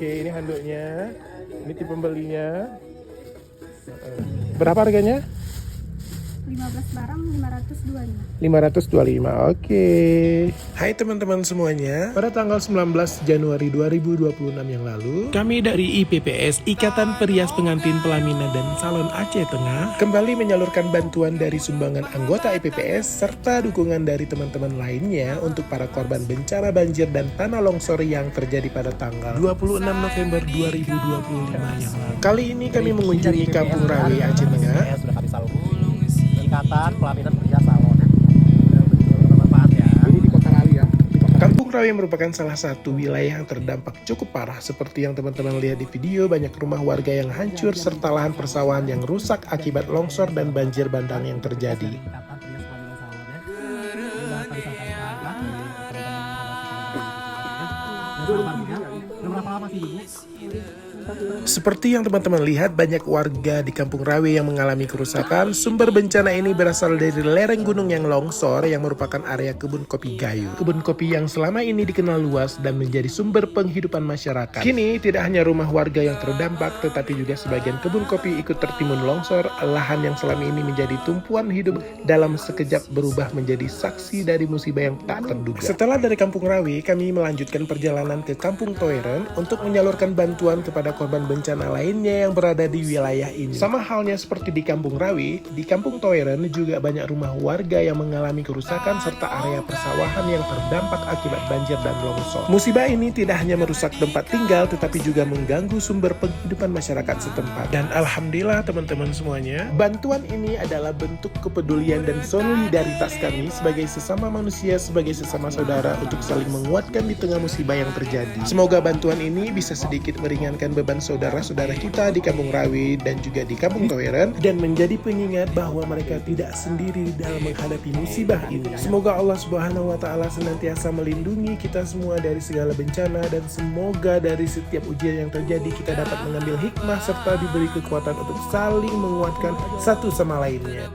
Oke, ini handuknya. Ini tipe pembelinya. Berapa harganya? 15 barang 525. 525. Oke. Hai teman-teman semuanya. Pada tanggal 19 Januari 2026 yang lalu, kami dari IPPS Ikatan Perias Pengantin Pelaminan dan Salon Aceh Tengah kembali menyalurkan bantuan dari sumbangan anggota IPPS serta dukungan dari teman-teman lainnya untuk para korban bencana banjir dan tanah longsor yang terjadi pada tanggal 26 November 2025 yang lalu. Kali ini kami mengunjungi Kampung Rawe, Aceh Tengah. Sudah kami salurkan Ikatan Pelaminan Pria Salon bermanfaat ya. Ini di Kota Rali ya. Kampung Rawe merupakan salah satu wilayah yang terdampak cukup parah. Seperti yang teman-teman lihat di video, banyak rumah warga yang hancur serta lahan persawahan yang rusak akibat longsor dan banjir bandang yang terjadi. Ikatan Pria Pelaminan Salon ya. Sudah kami sampaikan berapa lama sih Ibu? Seperti yang teman-teman lihat, banyak warga di Kampung Rawe yang mengalami kerusakan. Sumber bencana ini berasal dari lereng gunung yang longsor yang merupakan area kebun kopi Gayo. Kebun kopi yang selama ini dikenal luas dan menjadi sumber penghidupan masyarakat. Kini tidak hanya rumah warga yang terdampak, tetapi juga sebagian kebun kopi ikut tertimbun longsor. Lahan yang selama ini menjadi tumpuan hidup dalam sekejap berubah menjadi saksi dari musibah yang tak terduga. Setelah dari Kampung Rawe, kami melanjutkan perjalanan ke Kampung Toiren untuk menyalurkan bantuan kepada korban bencana lainnya yang berada di wilayah ini. Sama halnya seperti di Kampung Rawe, di Kampung Toiren juga banyak rumah warga yang mengalami kerusakan serta area persawahan yang terdampak akibat banjir dan longsor. Musibah ini tidak hanya merusak tempat tinggal, tetapi juga mengganggu sumber penghidupan masyarakat setempat. Dan alhamdulillah teman-teman semuanya, bantuan ini adalah bentuk kepedulian dan solidaritas kami sebagai sesama manusia, sebagai sesama saudara untuk saling menguatkan di tengah musibah yang terjadi. Semoga bantuan ini bisa sedikit meringankan beban saudara-saudara kita di Kampung Rawe dan juga di Kampung Toiren dan menjadi pengingat bahwa mereka tidak sendiri dalam menghadapi musibah ini. Semoga Allah Subhanahu wa taala senantiasa melindungi kita semua dari segala bencana dan semoga dari setiap ujian yang terjadi kita dapat mengambil hikmah serta diberi kekuatan untuk saling menguatkan satu sama lainnya.